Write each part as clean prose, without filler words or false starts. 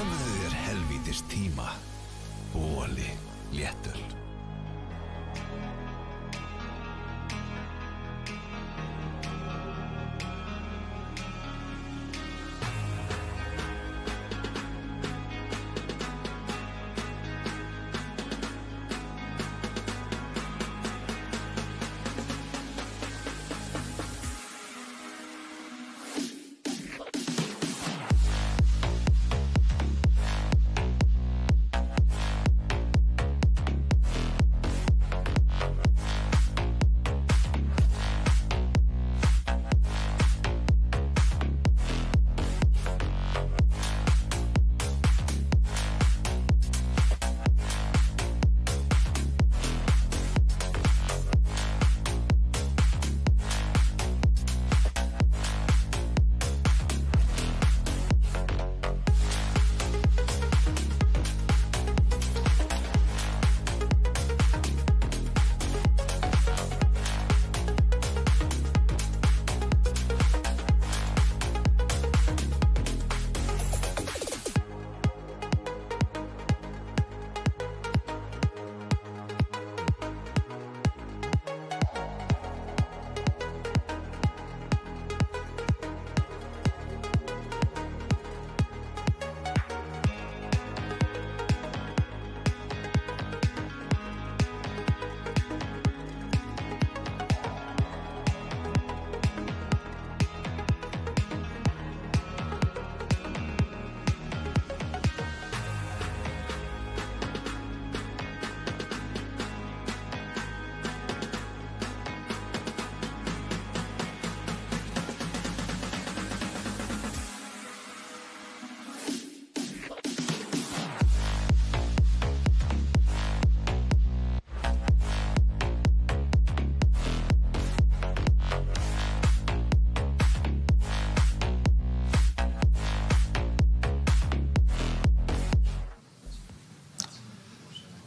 Gefðu þér helvítis tíma. Boli léttöl.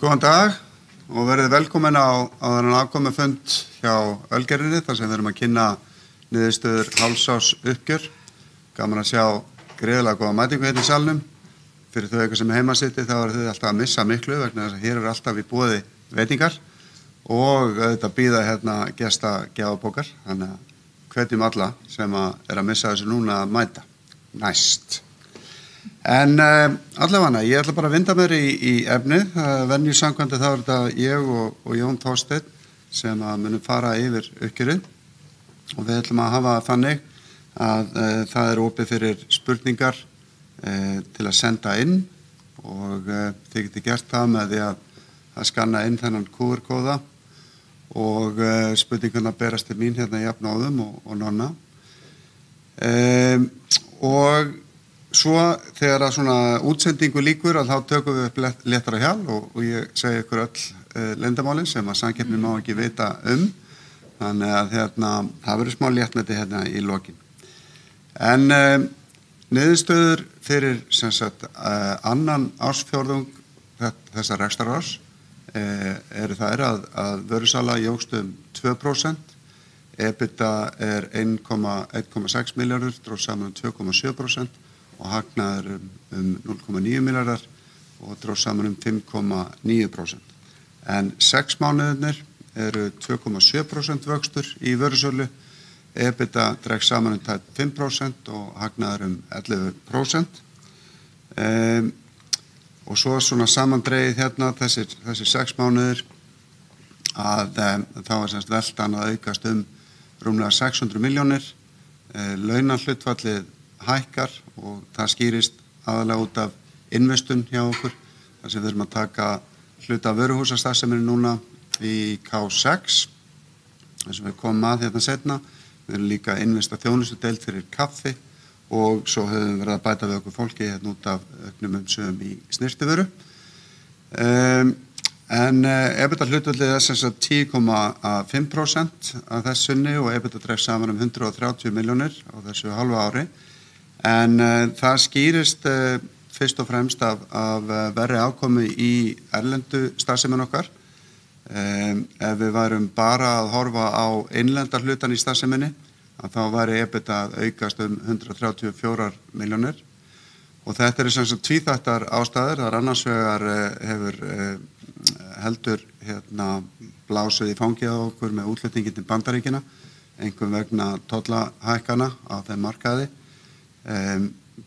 Góðan dag og verið velkomin á þennan afkomufund hjá Ölgerðinni þar sem við erum að kynna niðurstöður hálfsárs uppgjör. Gaman að sjá greiðlega góða mætingu hérna í salnum. Fyrir þau eitthvað sem heima sittir þá eru þau alltaf að missa miklu vegna þess að hér eru alltaf í boði veitingar og auðvitað bíða hérna gesta gjafabókar. Þannig að hvetjum alla sem að missa þessu núna að mæta næst. En allavega, ég ætla bara að vinda mér í efnið. Venju samkvæmt þá þetta ég og Jón Þorsteinn sem að munum fara yfir uppgjörið og við ætlum að hafa þannig að það er opið fyrir spurningar til að senda inn og þið getið gert það með því að skanna inn þennan QR-kóða og spurningarnar berast til mín hérna jafnóðum og nonna. Og svo þegar að svona útsendingu líkur að þá tökum við upp léttara hjal og ég segi ykkur öll leyndamálin sem að samkeppnin má ekki vita þannig að það verður smá léttmeti hérna í lokin. En niðurstöður fyrir sem sagt annan ársfjórðung þessa rekstrarárs eru þær að vörusala jókst 2%, EBITDA er 1,6 milljarður, dróst saman 2,7% og hagnaður 0,9 milljarðar og dróst saman 5,9%. En 6 mánuðirnir eru 2,7% vöxtur í vörusölu, EBITDA dregst saman tæpt 5% og hagnaður 11%. Og svo svona samandregið hérna þessir 6 mánuðir að þá er semst veltan að aukast rúmlega 600 milljónir, launahlutfallið hækkar og það skýrist aðalega út af investun hjá okkur þar sem við erum að taka hluta af vöruhúsastarfseminni núna í K6 þar sem við komum að hérna seinna. Við erum líka að investa þjónustudeild fyrir kaffi og svo höfum við verið að bæta við okkur fólki hérna út af auknum umsvifum í snyrtivöru. En EBITDA hlutfallið er sem sagt 10,5% af þessunni og EBITDA dregst saman 130 milljónir á þessu halva ári. En það skýrist fyrst og fremst af verri afkomu í erlendu starfsemin okkar. Ef við værum bara að horfa á innlendar hlutan í starfseminni, þá væri EBITDA að aukast 134 milljónir Og þetta sem sagt tvíþættar ástæður. Það annars vegar hefur heldur blásið í fangið á okkur með útflutningin til Bandaríkjanna, einkum vegna tollahækkana á þeim markaði.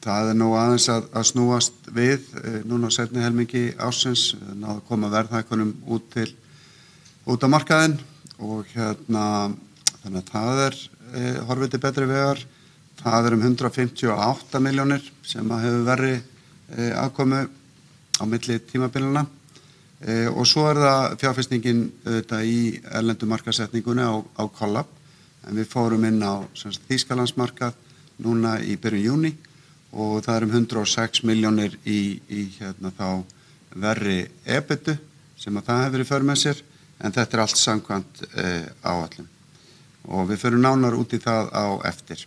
Það nú aðeins að snúast við núna á seinni helmingi ársins, náðu að koma verðhækkunum út á markaðinn og þannig að það horfið til betri vegar. Það 158 milljónir sem hefur verri afkomu á milli tímabilina og svo það fjárfestingin auðvitað í erlendu markaðssetningunni á Collab, en við fórum inn á Þýskalandsmarkað núna í byrjun júní og það 106 milljónir í þá verri EBITu sem að það hefur í för með sér, en þetta allt samkvæmt áætlun og við förum nánar út í það á eftir.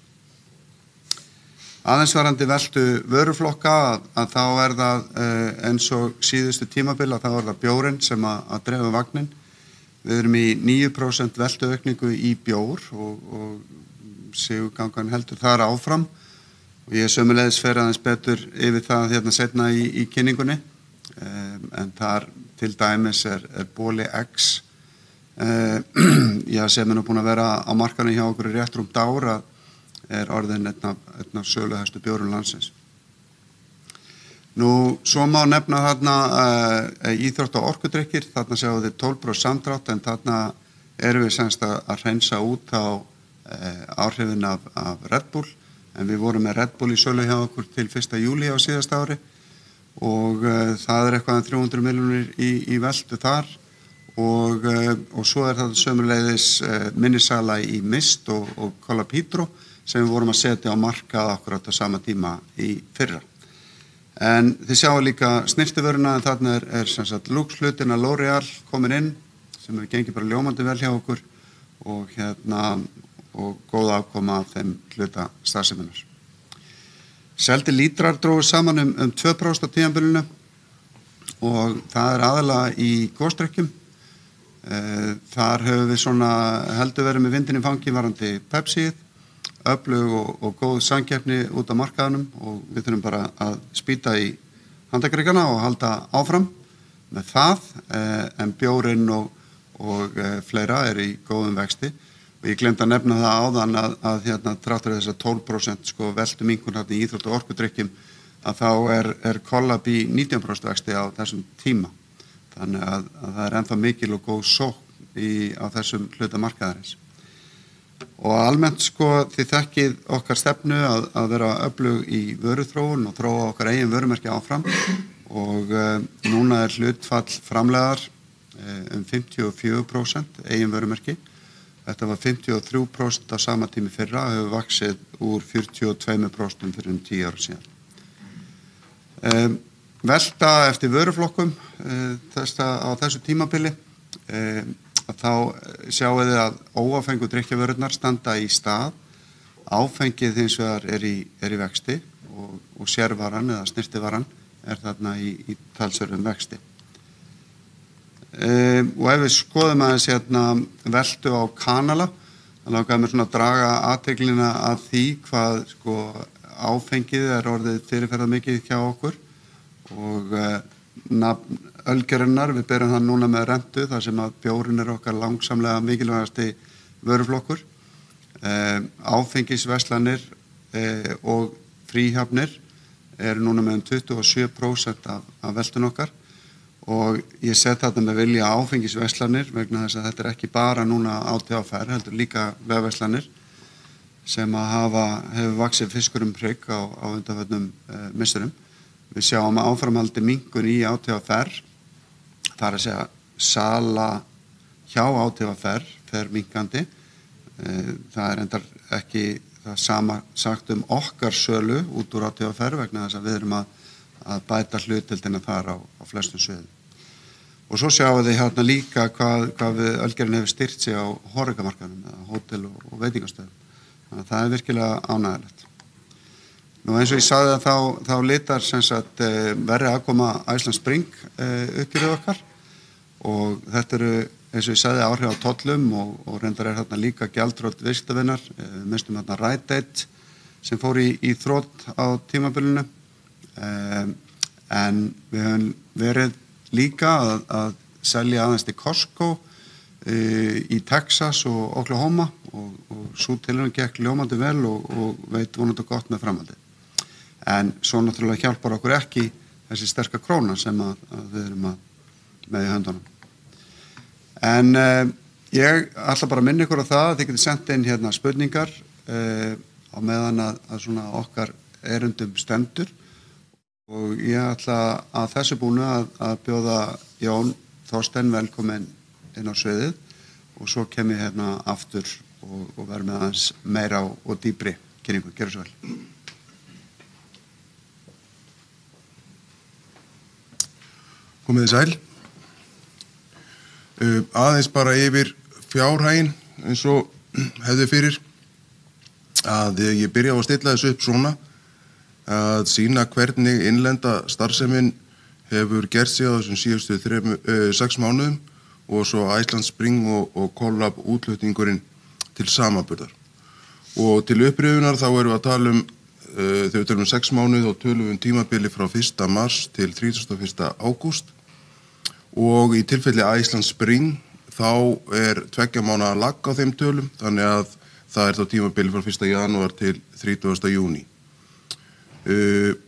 Aðeins varandi veltu vöruflokka að þá það eins og síðustu tímabil að þá það bjórinn sem að drefa vagnin. Við erum í 9% veltuaukningu í bjór og sigurgangan heldur þar áfram og ég sömuleiðis fer aðeins betur yfir það seinna í kynningunni, en þar til dæmis Boli X sem nú búin að vera á markaðinu hjá okkur í rétt rúmt ár að orðin einn af söluhæstu bjórum landsins. Nú, svo má nefna þarna íþrótt- og orkudrykkir, þarna sjáum þið 12% samdrátt, en þarna erum við semst að hreinsa út á áhrifin af Red Bull, en við vorum með Red Bull í sölu hjá okkur til 1. júlí á síðasta ári og það eitthvað 300 milljónir í veltu þar og svo það sömuleiðis minnisala í Mist og Collab Hydro sem við vorum að setja á markað akkurat á sama tíma í fyrra. En þið sjáum líka snyrtivöruna, en þarna sem sagt Lux-hlutin að L'Oreal komin inn sem hefur gengið bara ljómandi vel hjá okkur og og góð afkoma af þeim hluta starfseminnar. Seldi lítrar drógu saman 2% á tímabilinu og það aðalega í gosdrykkjum. Þar höfum við svona heldur verið með vindinn í fangi varandi Pepsi, öflug og góð samkeppni út á markaðunum og við þurfum bara að spýta í handagryggana og halda áfram með það, en bjórinn og fleira í góðum vexti og ég glemdi að nefna það áðan að þráttur þess að 12% veltu minnkun í íþrótt- og orkudrykkjum að þá Collab í 19% vexti á þessum tíma, þannig að það ennþá mikil og góð sókn á þessum hluta markaðarins. Og almennt þið þekkið okkar stefnu að vera öflug í vöruþróun og þróa okkar eigin vörumerki áfram og núna hlutfall framleiðar 54% eigin vörumerki. Þetta var 53% á sama tími fyrra og hefur vaxið úr 42% fyrir 10 ára síðan. Velta eftir vöruflokkum á þessu tímabili að þá sjáum við að óáfengu drykkjarvörurnar standa í stað, áfengið hins vegar í vexti og sérvaran eða snyrtivaran þarna í talsverðum vexti. Og ef við skoðum aðeins veltu á kanala, þá langaði mér svona að draga athyglina að því hvað áfengið orðið fyrirferðar mikið hjá okkur og nafn Ölgerðarinnar, við berum það núna með rentu þar sem að bjórinn okkar langsamlega mikilvægasti vöruflokkur. Áfengisverslanir og fríhafnir núna með 27% af veltun okkar og ég set þetta með vilja áfengisverslanir vegna þess að þetta ekki bara núna ÁTVR, heldur líka vefverslanir sem hefur vaxið fiskur hrygg á undanförnum misserum. Við sjáum áframhaldi minnkun í ÁTVR, það að segja sala hjá ÁTVR fer minnkandi. Það endar ekki það sama sagt okkar sölu út úr ÁTVR vegna þess að við erum að bæta hlutdeildina þar á flestum sviðum. Og svo sjáum við hérna líka hvað við Ölgerðin hefur styrkt sig á horrikamarkaðnum eða hótel og veitingastöðum. Þannig að það virkilega ánægjulegt. Nú eins og ég sagði að þá litar sem sagt verri aðkoma Iceland Spring uppgjörið okkar og þetta eins og ég sagði áhrif á tollum og reyndar þarna líka gjaldþrot viðskiptavinar, mistum þarna Rite Aid sem fór í þrot á tímabilinu En við höfum verið líka að selja aðeins til Costco í Texas og Oklahoma og svo tilraun gekk ljómandi vel og veit vonandi gott með framhaldið. En svo náttúrulega hjálpar okkur ekki þessi sterka króna sem að við erum með í höndunum. En ég ætla bara að minna ykkur á það að þið getið sendt inn hérna spurningar á meðan að svona okkar erindum stendur og ég ætla að þessu búnu að bjóða Jón Þorstein velkominn inn á sviðið og svo kem ég hérna aftur og verð með aðeins meira og dýpri kynningu. Gerðu svo vel. Komið þið sæl. Aðeins bara yfir fjárhaginn eins og hefði fyrir að ég byrja á að stilla þessu upp svona að sýna hvernig innlenda starfsemin hefur gert sig á þessum síðustu 6 mánuðum og svo Iceland Spring og Collab útflutningurinn til samanburðar. Og til upprifjunar þá erum við að tala þegar við tölum 6 mánuð og tölum tímabili frá 1. mars til 31. ágúst og í tilfelli Iceland Spring þá 2 mánaða lag á þeim tölum, þannig að það þá tímabili frá 1. janúar til 30. júní.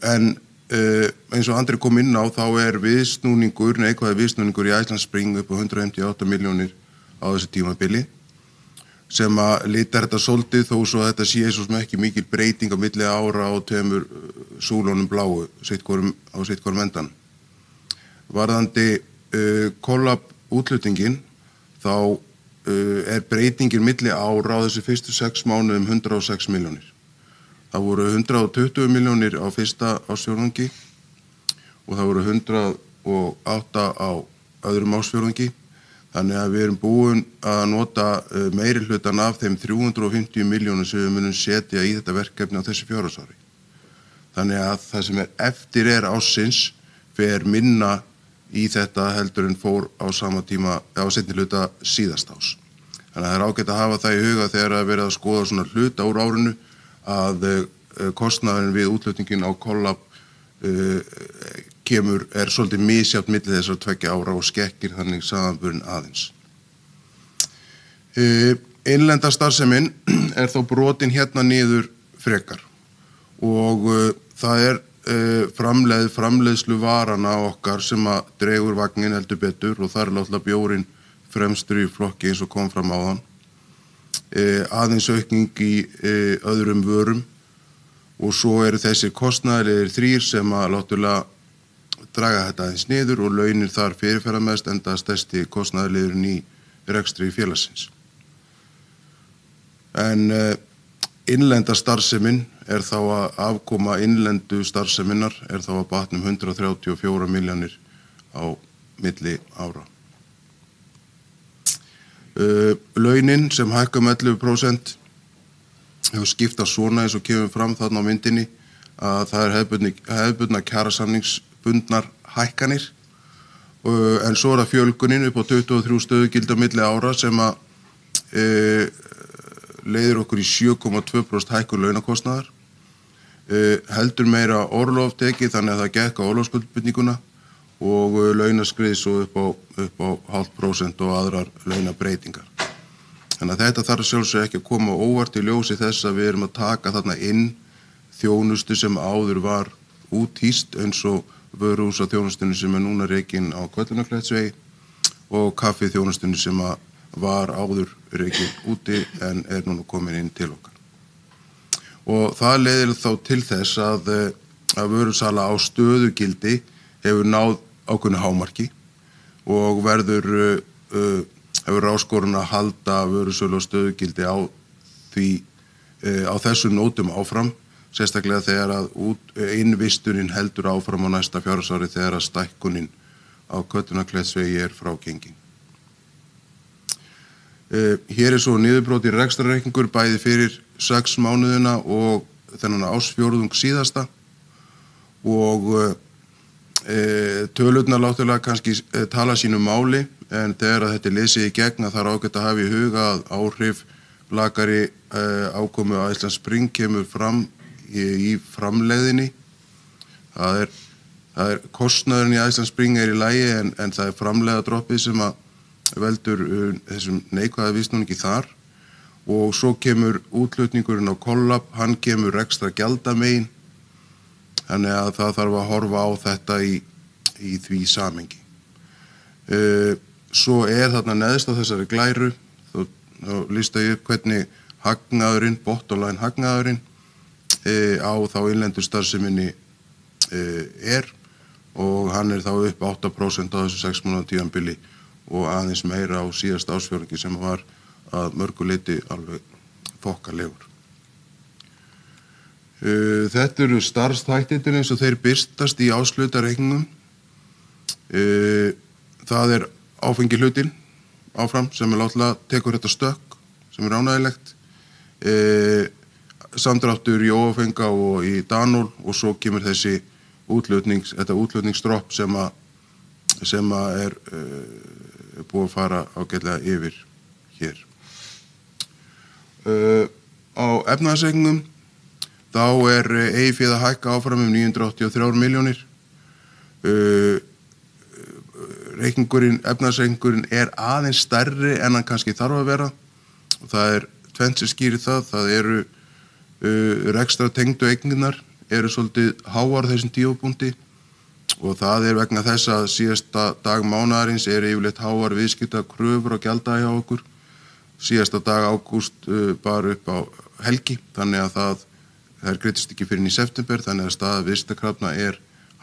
En eins og Andri kom inn á þá neikvæður viðsnúningur í Iceland Spring upp á 158 milljónir á þessu tímabili sem að litar þetta svolítið þó svo að þetta sé svo sem ekki mikil breyting á milli ára og 2 súlunum bláu á sitt hvorum endan. Varðandi Collab útflutningin þá breytingin milli ára á þessu fyrstu 6 mánuðum 106 milljónir. Það voru 120 milljónir á fyrsta ársfjórðungi og það voru 108 á öðrum ársfjórðungi. Þannig að við erum búin að nota meiri hlutan af þeim 350 milljónum sem við munum setja í þetta verkefni á þessu fjárhagsári. Þannig að það sem eftir ársins fer minna í þetta heldur en fór á sama tíma á seinni hluta síðasta árs. Þannig að það ágætt að hafa það í huga þegar að vera að skoða svona hluta úr árinu að kostnaðurinn við útflutningin á Collab svolítið misjafnt milli þessar 2 ára og skekkir þannig samanburðinn aðeins. Innlenda starfsemin þó brotin hérna niður frekar og það framleiðslu varana okkar sem að dregur vagnin heldur betur og það náttúrulega bjórinn fremstur í flokki eins og kom fram áðan. Aðeins aukning í öðrum vörum og svo þessi kostnaðarlegir 3 sem að náttúrulega draga þetta aðeins niður og launir þar fyrirferðarmest enda stærsti kostnaðarlegurinn í rekstri félagsins. En innlenda starfsemin þá að afkoma innlendu starfseminnar þá að batna 134 milljónir á milli ára. Launin sem hækka 11% hefur skiptast svona eins og kemur fram þarna á myndinni að það hefðbundna kjarasamningsbundnar hækkanir en svo það fjölgunin upp á 23 stöðugildi á milli ára sem að leiðir okkur í 7,2% hækkun launakostnaðar. Heldur meira orlof tekið þannig að það gekk á orlofsskuldbindninguna og launaskrið svo upp á 0,5% og aðrar launabreitingar. Þannig að þetta þarf sjálfsög ekki að koma óvart í ljósi þess að við erum að taka þarna inn þjónustu sem áður var úthýst eins og vöruhúsaþjónustunni sem núna rekin á Köllunarklettsvegi og kaffiþjónustunni sem var áður rekin úti en núna komin inn til okkar. Og það leiðir þá til þess að vörusala á stöðugildi hefur náð ákveðnu hámarki og hefur áskorun að halda vörusölu og stöðugildi á þessum nótum áfram, sérstaklega þegar að innvistunin heldur áfram á næsta fjárhagsári þegar að stækkunin á Köllunarklettsvegi frágengin. Hér svo niðurbrót í rekstrarreikningur bæði fyrir 6 mánuðina og þennan ársfjórðung síðasta og tölurnar náttúrulega kannski tala sínu máli en þegar að þetta lesið í gegn að það ágætt að hafa í huga að áhrif lakari ákomu Iceland Spring kemur fram í framleiðinni Það er kostnaðurinn í Iceland Spring í lagi en það er framleiða droppið sem að veldur þessum neikvæða viðsnúningi þar og svo kemur útflutningurinn á Collab, hann kemur ekstra gjaldamegin, þannig að það þarf að horfa á þetta í því samhengi. Svo þarna neðst á þessari glæru, þá lista ég upp hvernig hagnaðurinn, bottom line hagnaðurinn á þá innlendu starfseminni og hann þá upp 8% á þessu 6 mánaða tímabili og aðeins meira á síðasta ársfjórðungi sem var að mörgu leyti alveg þokkalegur. Þetta eru starfsþættirnir eins og þeir birtast í áslutareikningum. Það áfengi hlutinn áfram sem náttúrulega tekur þetta stökk sem ánægilegt. Samdráttur í óáfenga og í Danól og svo kemur þetta útflutningsdropp sem að búið að fara ágætlega yfir hér. Á efnahagsreikningum þá eigið féð að hækka áfram 983 milljónir. Efnahagsreikningurinn aðeins stærri en hann kannski þarf að vera og það tvennt sem skýrir það. Það eru rekstratengdu eignirnar svolítið háar þessum tímapunkti og það vegna þess að síðasta dag mánaðarins yfirleitt háar viðskiptakröfur og gjalda hjá okkur. Síðasta dag ágúst bara upp á helgi, þannig að það greiddist ekki fyrir í september, þannig að staða viðskiptakrafna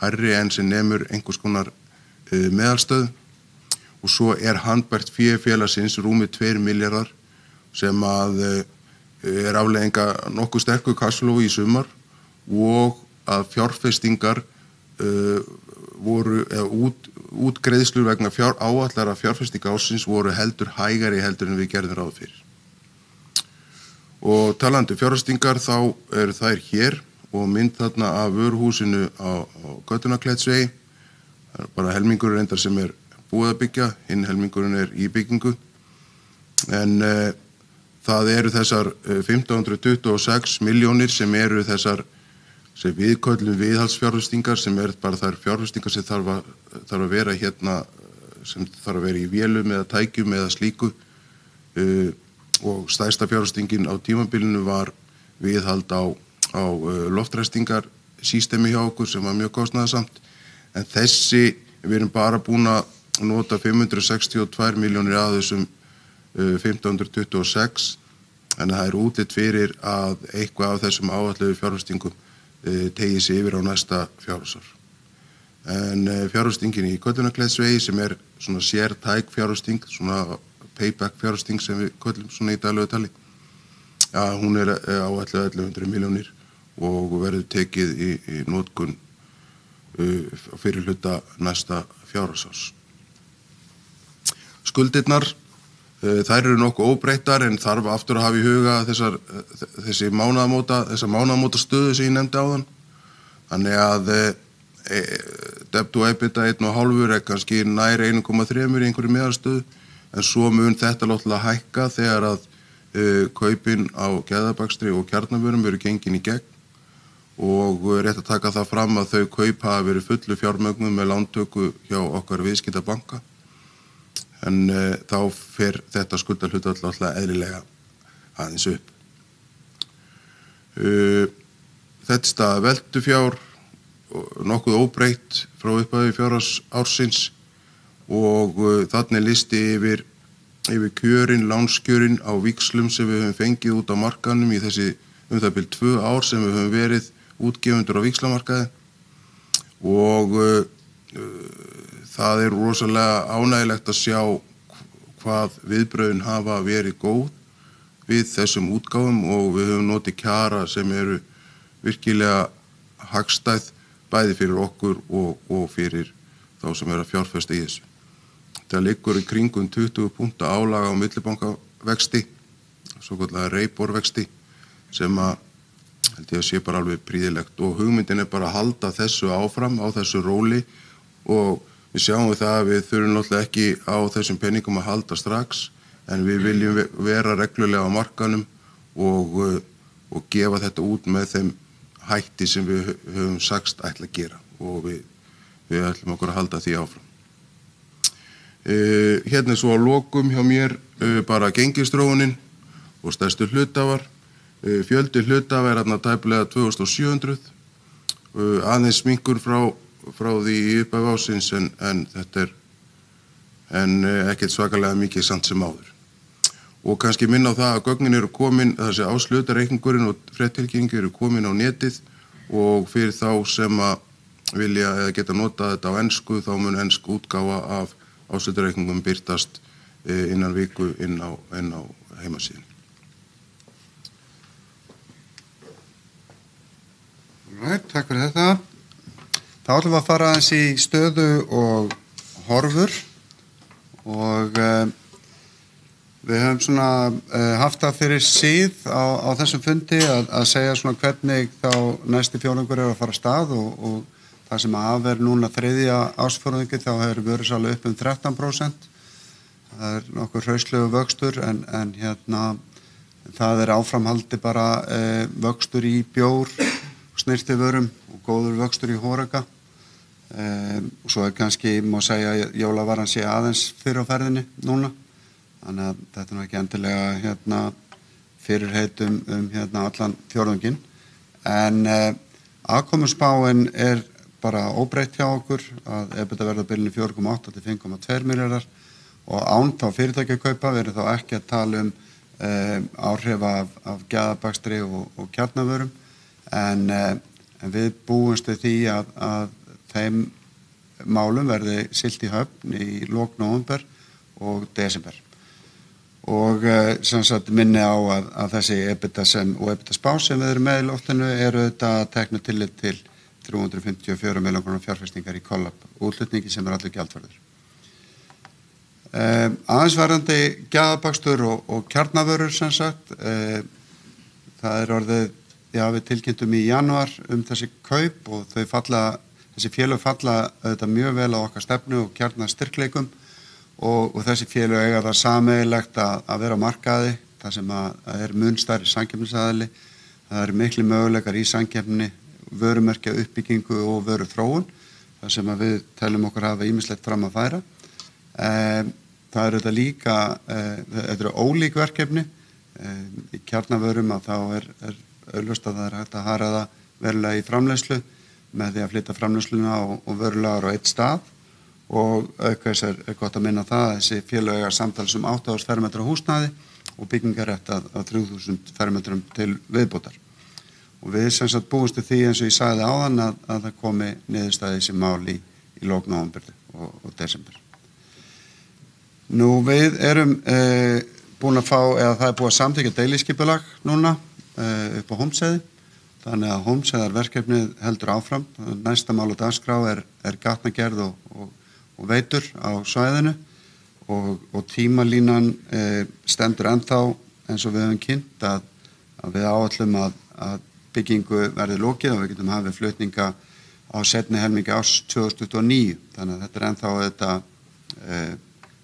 hærri en sem nemur einhvers konar meðalstöðu. Og svo handbært fé félagsins rúmið 2 milljarðar sem að afleiðinga nokkuð sterku cashflow í sumar og að fjárfestingar voru útgreiðslur vegna áætlara fjárfestinga ársins voru heldur hægari heldur en við gerðum ráð fyrir. Og talandi fjárfestingar þá þær hér og mynd þarna af vöruhúsinu á Götunarklettsvegi. Það bara helmingurinn reyndar sem búið að byggja, hinn helmingurinn í byggingu. En það þessar 1526 milljónir sem þessar sem við köllum viðhaldsfjárfestingar sem bara þær fjárfestingar sem þarf að vera hérna, sem þarf að vera í vélum eða tækjum eða slíku og stærsta fjárfestingin á tímabilinu var viðhald á loftræstingar systemi hjá okkur sem var mjög kostnaðarsamt en við erum bara búin að nota 562 milljónir af þessum 1526 en það útlit fyrir að eitthvað af þessum áætluðu fjárfestingum tegi sig yfir á næsta fjárhagsár. En fjárfestingin í Götunarklettsvegi sem svona sértæk fjárfesting, svona payback fjárfesting sem við köllum svona í daglegu tali, hún áætluð 1100 milljónir og verður tekið í notkun fyrir hluta næsta fjárhagsárs. Skuldirnar þær nokkuð óbreyttar en þarf aftur að hafa í huga þessar mánaðamóta stöðu sem ég nefndi áðan. Þannig að debt to EBITDA 1,5 kannski nær 1,3 í einhverju meðalstöðu en svo mun þetta náttúrulega hækka þegar að kaupin á gæðabakstri og kjarnavörum verður gengin í gegn og rétt að taka það fram að þau kaup hafa verið fullu fjármögnum með lántöku hjá okkar viðskiptabanka. En þá fer þetta skuldahlutfall alltaf eðlilega aðeins upp. Þetta staða veltufjár nokkuð óbreytt frá upphafi fjárhagsársins og þarna listi yfir kjörin, lánskjörin á víxlum sem við höfum fengið út á markanum í þessi það bil 2 ár sem við höfum verið útgefundur á víxlamarkaði og það rosalega ánægilegt að sjá hvað viðbrögðin hafa verið góð við þessum útgáfum og við höfum notið kjara sem virkilega hagstæð bæði fyrir okkur og fyrir þá sem að fjárfesta í þessu. Það liggur í kringum 20 punkta álag á millibankavexti, svokallaða Reipor-vexti sem held ég að sé bara alveg prýðilegt og hugmyndin bara að halda þessu áfram á þessu róli og við sjáum það að við þurfum náttúrulega ekki á þessum peningum að halda strax en við viljum vera reglulega á markanum og gefa þetta út með þeim hætti sem við höfum sagst ætla að gera og við ætlum okkur að halda því áfram. Hérna svo að lokum hjá mér bara gengisþróunin og stærstu hluthafar. Fjöldi hluthafa þarna tæplega 2700, aðeins minnkun frá því í upphafi ársins en þetta ekkert svakalega mikið samt sem áður. Og kannski minna á það að gögnin eru komin, þessi áslutareikningurinn og fréttatilkynning eru komin á netið og fyrir þá sem að vilja eða geta notað þetta á ensku þá mun ensk útgáfa af áslutareikningum birtast innan viku inn á heimasíðunni. Takk fyrir þetta. Þá ætlum við að fara aðeins í stöðu og horfur og við höfum svona haft það fyrir síð á þessum fundi að segja svona hvernig þá næsti fjórðungur að fara af stað og það sem af núna þriðja ársfjórðungi þá hefur vörusala upp 13%. Það nokkur hraustlegu vöxtur en hérna það áframhaldi bara vöxtur í bjór, snyrtivörum og góður vöxtur í hóraga. Og svo kannski má segja að jólavaran sé aðeins fyrir á ferðinni núna. Þannig að þetta ekki endilega fyrirheit allan fjórðunginn. En afkomuspáin bara óbreytt hjá okkur að EBITDA verða á bilinu 4,8 til 5,2 milljarðar og án þá fyrirtækjakaupa verður þá ekki að tala áhrif af gæðabakstri og kjarnavörum. En við búumst við því að þeim málum verði siglt í höfn í lok nóvember og desember. Og sem sagt minni á að þessi EBITDA og EBITDA spá sem við erum með í loftinu eru þetta teknu tillit til 354 milljón króna fjárfestingar í Collab útflutningi sem allur gjaldfærður. Aðeins varðandi gæðabakstur og kjarnavörur sem sagt, það orðið við tilkynntum í janúar þessi kaup og þessi félög falla auðvitað mjög vel á okkar stefnu og kjarnastyrkleikum og þessi félög eiga það sameiginlegt að vera á markaði þar sem að mun stærri samkeppnisaðili. Það eru miklu möguleikar í samkeppni, vörumerkja uppbyggingu og vöruþróun þar sem að við teljum okkur hafa ýmislegt fram að færa. Það eru þetta líka, þetta eru ólík verkefni. Í kjarnavörum að þá augljóst að það hægt að haraða verulega í framleiðslu með því að flytja framleiðsluna og vörulagar á eitt stað og auk þess gott að minna það að þessi félög eiga samtals 8.000 fermetra húsnæði og byggingarétt að 3.000 fermetrum til viðbótar. Og við sem sagt búumst við því eins og ég sagði áðan að það komi niðurstaða í þessi mál í lok nóvember og desember. Nú við erum búin að fá, eða það búið að samþykkja deiliskipulag núna upp á Hólmsheiði. Þannig að Hólmsheiðarverkefnið heldur áfram. Næsta mál á dagskrá gatnagerð og veitur á svæðinu og tímalínan stendur ennþá eins og við höfum kynnt að við áætlum að byggingu verði lokið og við getum hafið flutninga á seinni helmingi árs 2029. Þannig að þetta ennþá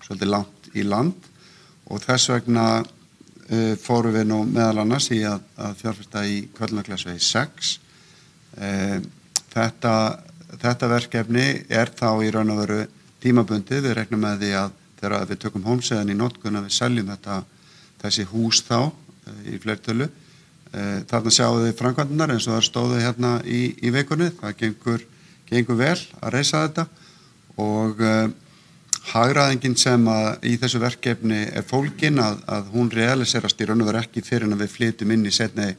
svolítið langt í land og þess vegna fórum við nú meðal annars í að fjárfesta í Köllunarglasvegi 6. Þetta verkefni þá í raun og veru tímabundið. Við reiknum með því að þegar við tökum Hólmsheiðina í notkun að við seljum þessi hús þá í fleirtölu. Þarna sjáum við framkvæmdirnar eins og það stóðu hérna í vikunni. Það gengur vel að reisa þetta og hagræðingin sem í þessu verkefni fólgin að hún realiserast í raun og veru ekki fyrir en að við flytjum inn í seinni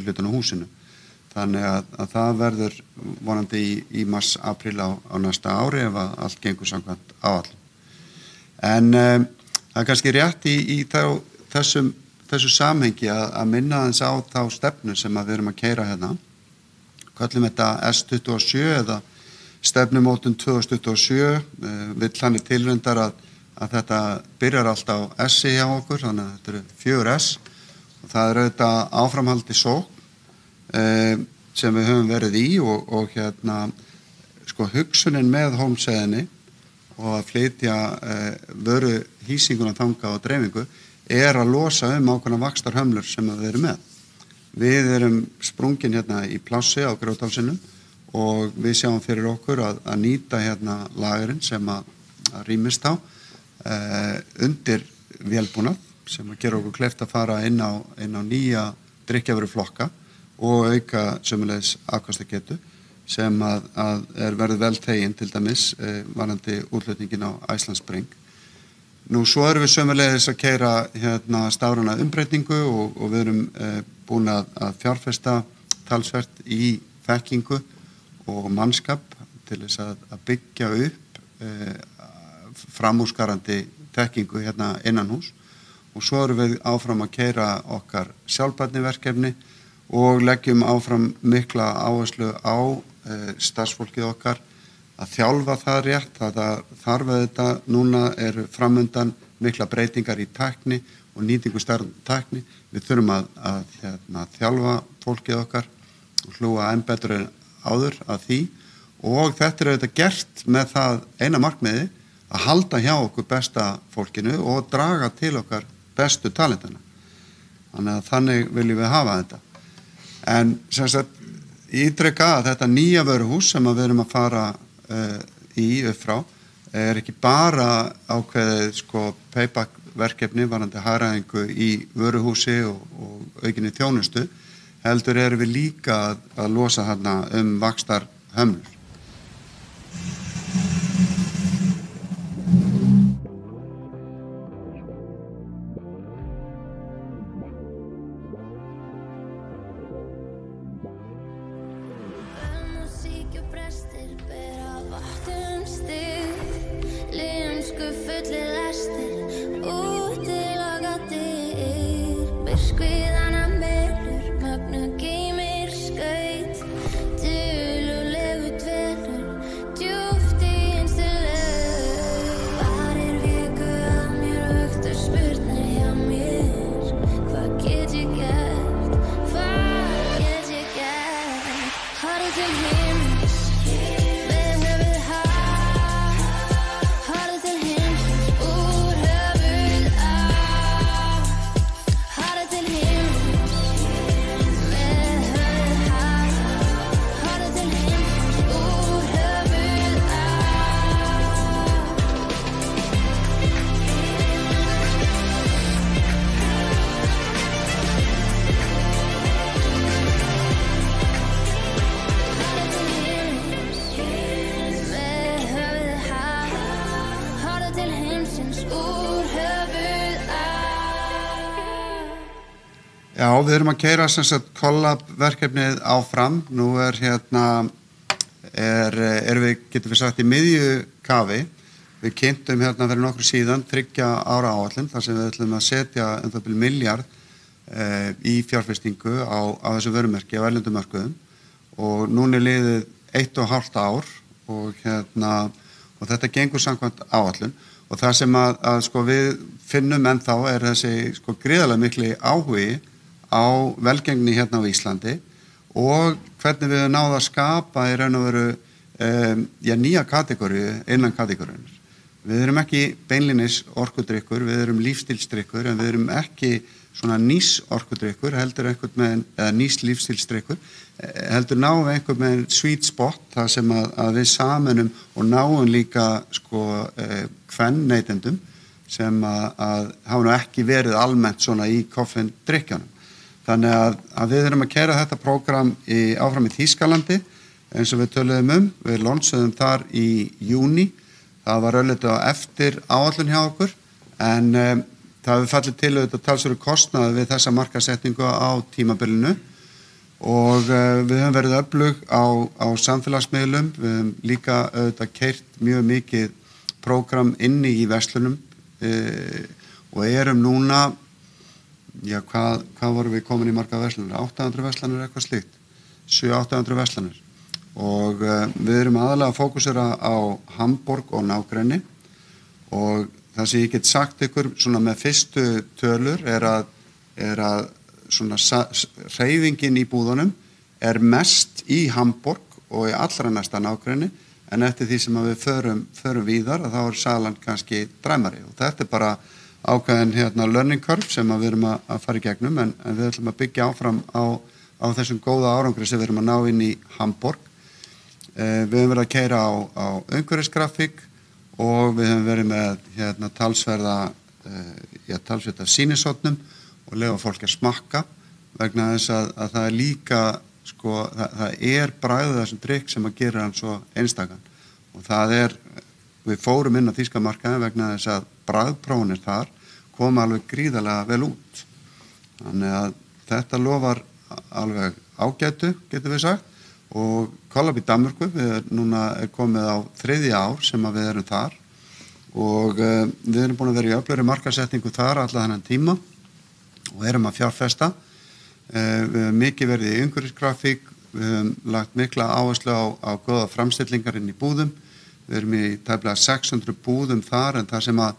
hlutan á húsinu. Þannig að það verður vonandi í mars, apríl á næsta ári ef að allt gengur samkvæmt áætlun. En það kannski rétt í þessu samhengi að minna aðeins á þá stefnu sem við erum að keyra hérna. Köllum þetta S27 eða stefnumótun 2027, vill þannig tilreyndar að þetta byrjar alltaf á S-i hjá okkur, þannig að þetta eru 4S og það auðvitað áframhaldi sókn sem við höfum verið í og hugsunin með Hólmsheiðinni og að flytja vöru hýsinguna þangað og dreifingu að losa ákveðnar vaxtarhömlur sem við erum með. við erum sprungin hérna í plássi á Grjótálsinum og við sjáum fyrir okkur að nýta hérna lagerinn sem að rýmist á undir vélbúnað sem að gera okkur kleift að fara inn á nýja drykkjarvöruflokka og auka sömuleiðis afkastagetu sem að verður vel þegin til dæmis varðandi útflutningin á Icelandspring. Nú svo erum við sömuleiðis að keyra hérna stafræna umbreytingu og við erum búin að fjárfesta talsvert í þekkingu og mannskap til þess að byggja upp framúrskarandi þekkingu hérna innanhús og svo erum við áfram að keyra okkar sjálfbærniverkefni og leggjum áfram mikla áherslu á starfsfólkið okkar að þjálfa það rétt, það þarf þetta núna eru framundan mikla breytingar í tækni og nýtingu tækni. Við þurfum að þjálfa fólkið okkar og hlúa enn betur en áður að því og þetta er auðvitað gert með það eina markmiði að halda hjá okkur besta fólkinu og draga til okkar bestu talentana. Þannig viljum við hafa þetta. En sem sagt, ítreka að þetta nýja vöruhús sem við erum að fara í upp frá er ekki bara ákveðið payback verkefni varðandi hagræðingu í vöruhúsi og aukinni þjónustu, heldur erum við líka að losa þarna vaxtarhömlur. Já, við erum að keyra sem sagt collab-verkefnið áfram. Nú getum við sagt í miðju kafi. Við kynntum fyrir nokkru síðan 3 ára áætlun þar sem við ætlum að setja bil milljarð í fjárfestingu á þessu vörumerki á erlendum mörkuðum og núna er liðið 1,5 ár og þetta gengur samkvæmt áætlun og það sem við finnum ennþá er þessi gríðarlega mikli áhugi á velgengni hérna á Íslandi og hvernig við höfum náð að skapa í raun og veru nýja kategóriu innan kategóriunnar. Við erum ekki beinlínis orkudrykkur, við erum lífstílsdrykkur en við erum ekki svona nýs orkudrykkur heldur einhvern veginn, eða nýs lífstílsdrykkur, heldur náum við einhvern veginn sweet spot þar sem að við samanum og náum líka kvenneytendum sem að hafa nú ekki verið almennt svona í koffeindrykkjunum. Þannig að við erum að keyra þetta prógram áfram í Þýskalandi eins og við töluðum við launchuðum þar í júní. Það var auðvitað eftir áætlun hjá okkur en það hefur fallið til auðvitað talsverður kostnaður við þessa markaðssetningu á tímabilinu og við höfum verið öflug á samfélagsmiðlum, við höfum líka auðvitað keyrt mjög mikið prógram inni í verslunum og erum núna, hvað vorum við komin í marga verslanir? 800 verslanir eitthvað slíkt, 700-800 verslanir. Og við erum aðalega að fókusera á Hamborg og nágrenni og það sem ég get sagt ykkur svona með fyrstu tölur er að svona hreyfingin í búðunum er mest í Hamborg og í allra næsta nágrenni en eftir því sem að við förum víðar að þá er salan kannski dræmari og þetta er bara ákveðin learning curve sem við erum að fara í gegnum en við ætlum að byggja áfram á þessum góða árangri sem við erum að ná inn í Hamborg. Við höfum verið að keyra á umhverfisgrafík og við höfum verið með talsverða sýnishornum og leyfa fólki að smakka vegna þess að það er líka það er bragðið þessum drykk sem að gera hann svo einstakan og við fórum inn á þýska markaðinn vegna þess að bragðprófanir þar koma alveg gríðarlega vel út. Þannig að þetta lofar alveg ágætu, getum við sagt, og Collab í Danmörku, núna komið á 3. ár sem að við erum þar og við erum búin að vera í öflugri markaðssetningu þar alla þennan tíma og erum að fjárfesta. Við höfum mikið verið í umhverfisgrafík, við höfum lagt mikla áherslu á góða framstillingar inn í búðum. Við erum í tæplega 600 búðum þar en það sem að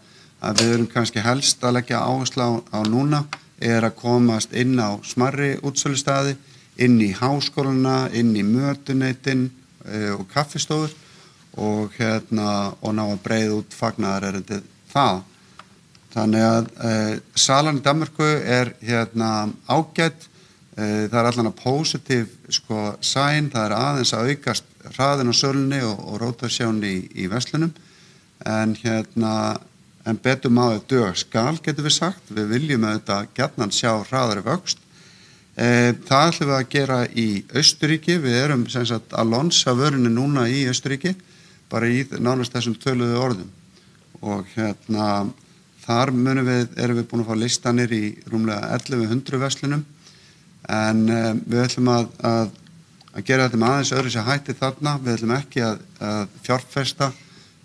við erum kannski helst að leggja áherslu á núna er að komast inn á smærri útsölustaði, inn í háskólana, inn í mötuneytin og kaffistofur og ná að breiða út fagnaðarerindið það. Þannig að salan í Danmörku er ágætt. Það er allan að positive sign, það er aðeins að aukast hraðin á sölunni og rótasjónni í verslunum en betur maður dög skal, getum við sagt. Við viljum auðvitað gjarnan sjá hraðari vöxt. Það ætlum við að gera í Austurríki. Við erum sem sagt að launcha vörunni núna í Austurríki, bara í nánast þessum töluðu orðum. Og þar erum við búin að fá listanir í rúmlega 1100 verslunum. En við ætlum að gera þetta með aðeins öðru sem hætti þarna. Við ætlum ekki að fjárfesta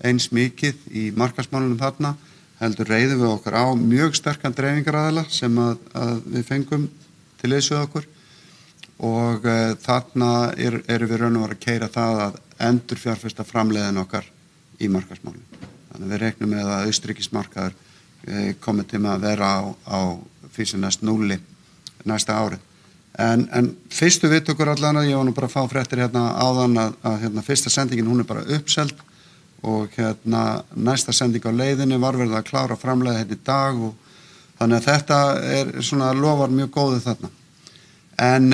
eins mikið í markaðsmálunum þarna, heldur reiðum við okkar á mjög sterkan dreifingaraðila sem að við fengum til liðs við okkur og þarna erum við raun og vera að keyra það að endur fjárfesta framleiðin okkar í markaðsmálunum. Þannig við reiknum með að Austurríkismarkaður komið til með að vera á fyrir næst 0 næsta árið. En fyrstu viðtökur allan ég var nú bara að fá fréttir áðan að fyrsta sendingin hún er bara uppseld og næsta sending á leiðinni var verið að klára framleiða í dag og þannig að þetta er svona lofar mjög góðu þarna. En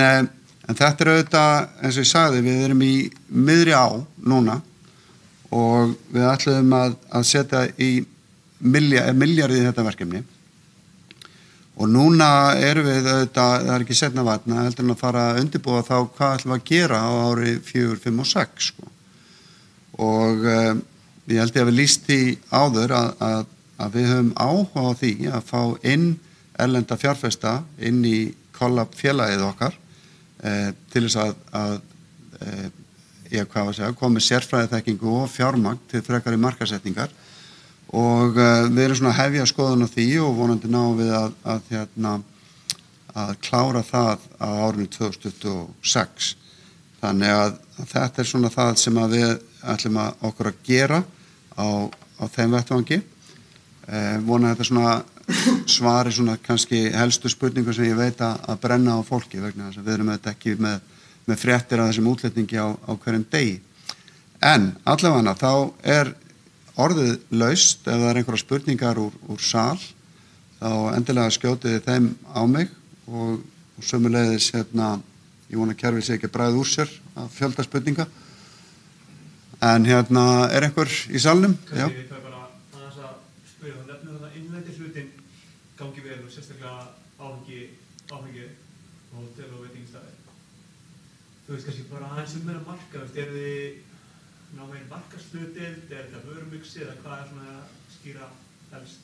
þetta er auðvitað, eins og ég sagði, við erum í miðri á núna og við ætlum að setja í milljarð í þetta verkefni. Og núna erum við auðvitað, það er ekki seinna vænna, heldur en að fara að undirbúa þá hvað ætlum við að gera á ári 4, 5 og 6. Og ég held ég að við lýst því áður að við höfum áhuga á því að fá inn erlenda fjárfesta inn í Collab félagið okkar til þess að koma með sérfræðiþekkingu og fjármagn til frekari markaðssetningar. Og við erum svona að hefja skoðun á því og vonandi náum við að klára það á árinu 2026. Þannig að þetta er svona það sem að við ætlum okkur að gera á þeim vettvangi. Vona þetta svona svari svona kannski helstu spurningu sem ég veit að brenna á fólki vegna þess að við erum þetta ekki með fréttir af þessum útletningi á hverjum degi. En allavega þá er orðið laust, ef það er einhverja spurningar úr sal, þá endilega skjótið þeim á mig og sömuleiðis ég vona að kerfið sé ekki að bræða úr sér að fjölda spurninga. En er einhver í salnum? Já. Kannski það bara aðeins að spyrja það nefnir þetta innlendi hlutin gangi vel og sérstaklega áfengi og hótel og veitingastæði. Þú veist kannski bara aðeins meira marka, eru þið ná meir markaðshlutdeild, er þetta vörumixi eða hvað er svona að skýra helst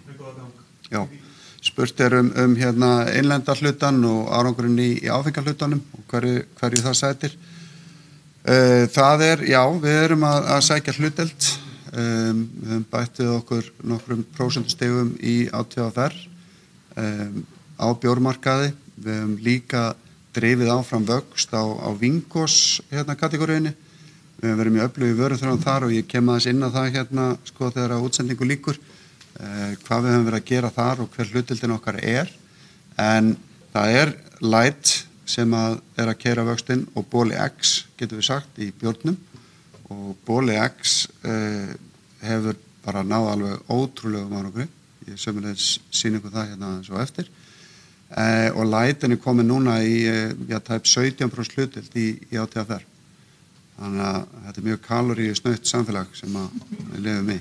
með góða gang? Já, spurt er innlenda hlutan og árangurinn í áfengahlutanum og hverju það sætir. Það er, já, við erum að sækja hlutdeild. Við höfum bættið okkur nokkrum prósentustigum í ÁTVR á bjórmarkaði. Við höfum líka drifið áfram vöxt á vingos kategóriunni. Við höfum verið mjög öflugir vöruþróun þar og ég kem aðeins inn á það þegar að útsendingu lýkur hvað við höfum verið að gera þar og hver hlutdeildin okkar er. En það er Light sem er að keyra vöxtinn og Boli X, getum við sagt, í bjórnum. Og Boli X hefur bara náð alveg ótrúlegum árangri. ég sömulegis sýni ykkur það hérna svo eftir. Og Lætin komin núna í tæp 17% hlutdeild í ÁTVR. Þannig að þetta mjög kaloríusnautt samfélag sem við lifum í.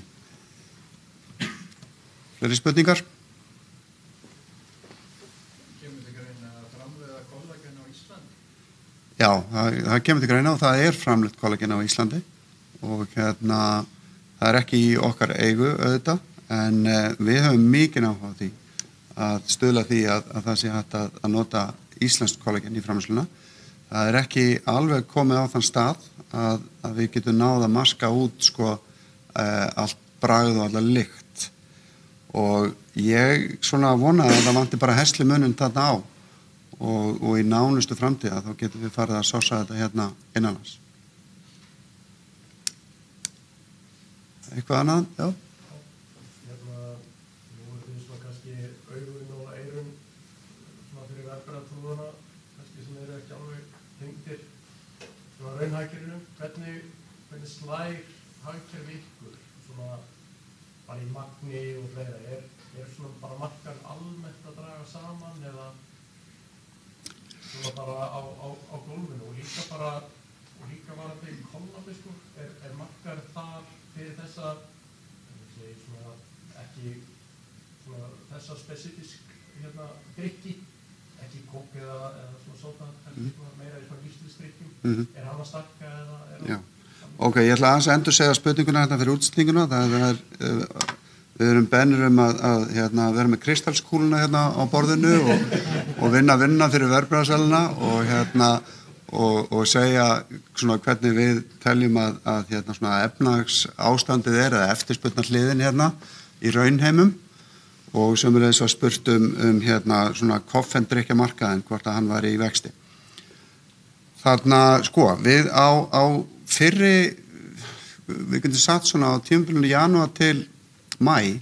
Fleiri spurningar? Kemur til greina að framleiða kollagen á Íslandi? Já, það kemur til greina og það framleitt kollagen á Íslandi og það ekki í okkar eigu auðvitað, en við höfum mikinn áhuga á því að stuðla því að það sé hægt að nota íslenskt kollagen í framleiðsluna. Það ekki alveg komið á þann stað að við getum náð að maska út allt bragð og alla lykt. Og ég svona vonaði að það vanti bara herslumuninn þarna á og í nánustu framtíða þá getum við farið að sósa þetta hérna innanlands. Eitthvað annað? Já. Nú þið svona kannski augun og eyrun svona fyrir verðbréfatrúðana, kannski sem ekki alveg tengdir svona raunhagkerfinu. Hvernig slær hagkerfi ykkur svona bara í magni og fleira? Svona bara markaðurinn almennt að draga saman eða svona bara á gólfinu og líka varandi kollabi markaðurinn þar fyrir þessa svona ekki svona þessa spesifísk drykki, ekki kók eða svona sóda, meira í svona lífstílsdrykkjum. Hann að stækka eða? Já. Ok, ég ætla aðeins að endursegja spurninguna hérna fyrir útstillinguna. Við erum beðnir að vera með kristalskúluna hérna á borðinu og vinna fyrir verðbréfasalina og segja svona hvernig við teljum að svona efnahagsástandið eða eftirspurnarhliðin hérna í raunheimum og sömuleiðis var spurt svona koffendrykkjamarkaðinn hvort að hann væri í vexti. Þarna við á fyrri, við getum sagt svona á tímabilinu janúar til maí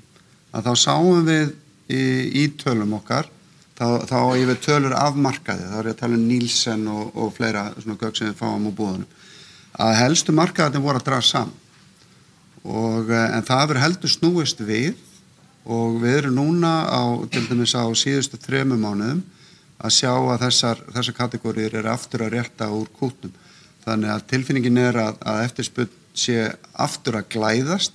að þá sáum við í tölum okkar þá yfir tölur af markaði, þá ég að tala Nielsen og fleira svona gögn sem við fáum á búðunum, að helstu markaðarnir voru að draga saman. En það hefur heldur snúist við og við erum núna til dæmis á síðustu 3 mánuðum að sjá að þessar kategóriur aftur að rétta úr kútnum. Þannig að tilfinningin að eftirspurn sé aftur að glæðast,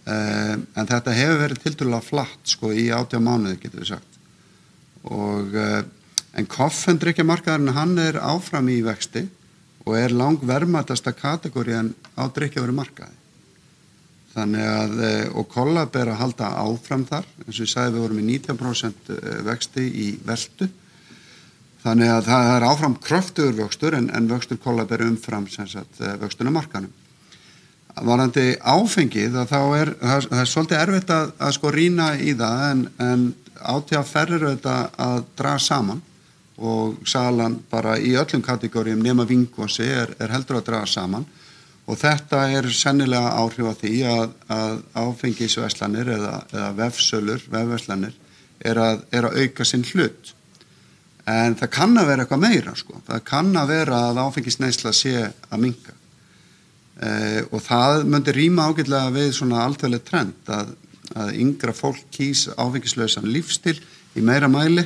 en þetta hefur verið tiltölulega flatt í 18 mánuði getum við sagt. En koffendrykkjamarkaðurinn hann áfram í vexti og langverðmætasta kategórían á drykkjarvörumarkaði. Þannig og kollab að halda áfram þar, eins og ég sagði við vorum í 19% vexti í veltu. Þannig að það áfram kröftugur vöxtur en vöxtur kollab umfram vöxtun á markaðnum. Varðandi áfengið það svolítið erfitt að rýna í það en ÁTVR auðvitað að draga saman og salan bara í öllum kategórium nema víngosi heldur að draga saman og þetta sennilega áhrif af því að áfengisverslanir eða vefverslanir að auka sinn hlut. En það kann að vera eitthvað meira það kann að vera að áfengisneysla sé að minnka. Og það myndi rýma ágætlega við svona alþjóðlegt trend að yngra fólk kýs áfengislausan lífstíl í meira mæli.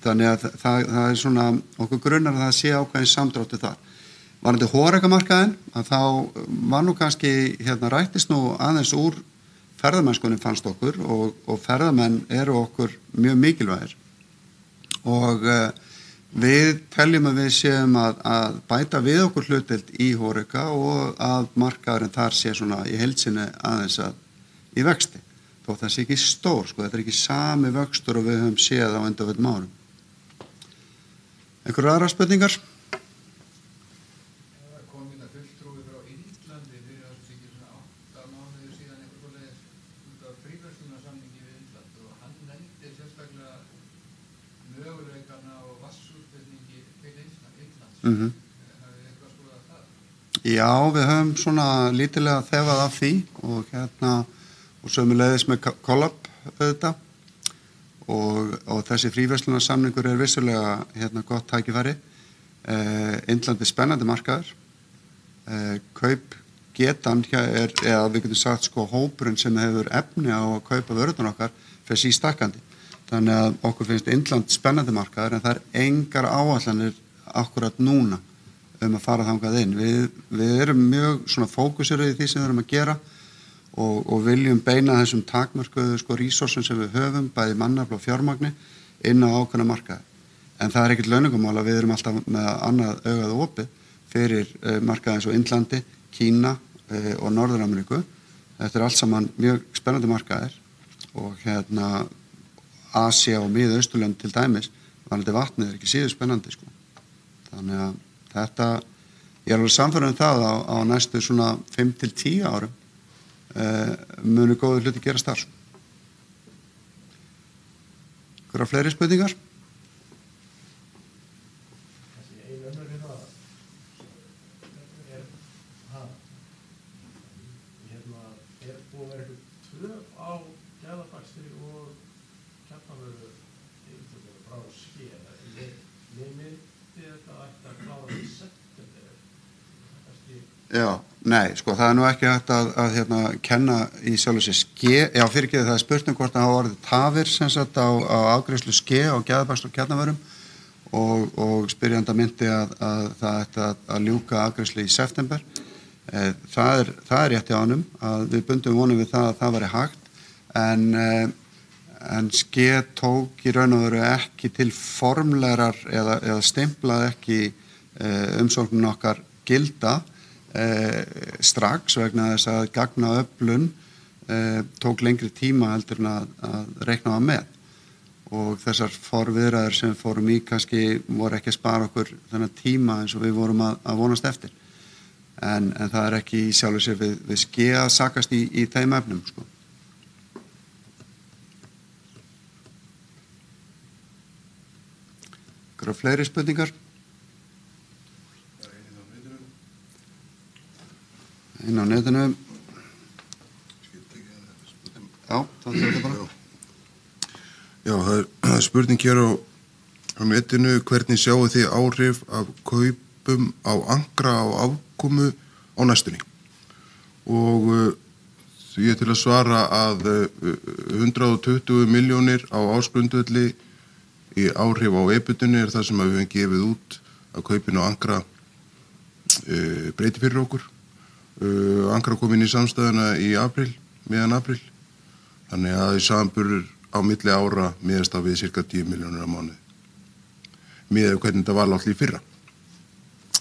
Þannig að það svona okkur grunar að það sé ákveðin samdráttur þar. Varðandi hóreikamarkaðinn að þá var nú kannski rættist nú aðeins úr ferðamennskunni fannst okkur og ferðamenn eru okkur mjög mikilvægir. Og við teljum að við séum að bæta við okkur hlutdeild í hóreika og að markaðurinn þar sé svona í heild sinni aðeins í vexti. Þó það sé ekki stór, þetta ekki sami vöxtur og við höfum séð á undanförnum árum. Einhverjar aðrar spurningar? Kom fulltrúi frá Indlandi fyrir ekki svona 8 mánuðir síðan eitthvað svoleiðis út af fríverslunarsamningi við Indland og hann nefndi sérstaklega möguleikana og vatnsútflutningi til Indlands. Hafið þið eitthvað skoðað það? Já, við höfum svona lítilega þefað af því og sömuleiðis með kollab auðvitað og þessi fríverslunarsamningur vissulega gott tækifæri. Indland spennandi markaður. Kaup getan eða við getum sagt sko hópurinn sem hefur efni á að kaupa vörðun okkar fyrir sístakkandi. Þannig að okkur finnst Indland spennandi markaður en það engar áætlanir akkurat núna að fara þangað inn. Við erum mjög svona fókusiruð í því sem við erum að gera og viljum beina þessum takmörkuðu sko resursum sem við höfum, bæði mannafl og fjármagni inn á ákveðna markaði. En það ekkert launungumál að við erum alltaf með annað augað opið fyrir markaði eins og Indlandi, Kína og Norður-Ameríku. Þetta allt saman mjög spennandi markaðir og Asía og Mið-Austurlönd til dæmis, varðandi vatnið ekki síður spennandi sko. Þannig að þetta, ég alveg samfærður það á næstu svona 5 til 10 árum munu góður hluti gerast þar. Einhverjar fleiri spurningar? Já, nei, sko, það nú ekki hægt að kenna í sjálfu sér fyrirgefið það spurning hvort það hafa orðið tafir sem sagt á afgreiðslu á geðabækslu og kjarnavörum og spyrjanda myndi að það ætti að ljúka afgreiðslu í september. Það er rétt hjá honum að við bundum vonum við það að það væri hægt en tók í raun og veru ekki til formlegar eða stimplaði ekki umsóknin okkar gilda strax vegna þess að gagnaöflun tók lengri tíma heldur en að reikna með og þessar forviðræður sem fórum í kannski voru ekki að spara okkur þennan tíma eins og við vorum að vonast eftir en það ekki í sjálfu sér við að sakast í þeim efnum sko. Einhverjar fleiri spurningar? Inn á netinu. Já, það þetta bara. Já, það er spurning hér á netinu, hvernig sjáu þið áhrif af kaupum á Ankra á afkomu á næstunni? Og því til að svara að 120 milljónir á ársgrundvelli í áhrif á EBIT-unni það sem við höfum gefið út að kaupin á Ankra breyti fyrir okkur. Ankra kom inn í samstæðuna í miðjan apríl þannig að í samanburður á milli ára miðast við cirka 10 milljónir á mánuði miðað hvernig þetta var alltaf í fyrra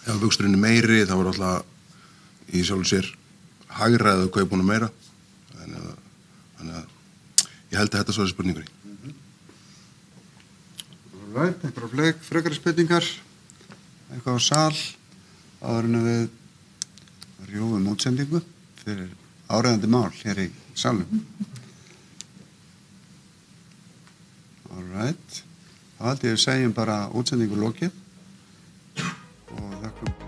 ef vöxturinn meiri þá var alltaf í sjálfu sér hagræðu kaupunum meira þannig að ég held að þetta svo er spurningunni Einhverjar frekari spurningar eitthvað á sal áður en við rjúfum útsendingu fyrir áreiðandi mál hér í salnum. All right. Það held ég að segjum bara útsendingu lokið og þakkum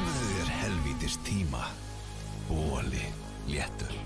Gefðu þér helvítis tíma. Boli, léttöl.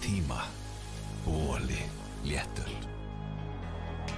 Tíma. Boli, léttöl.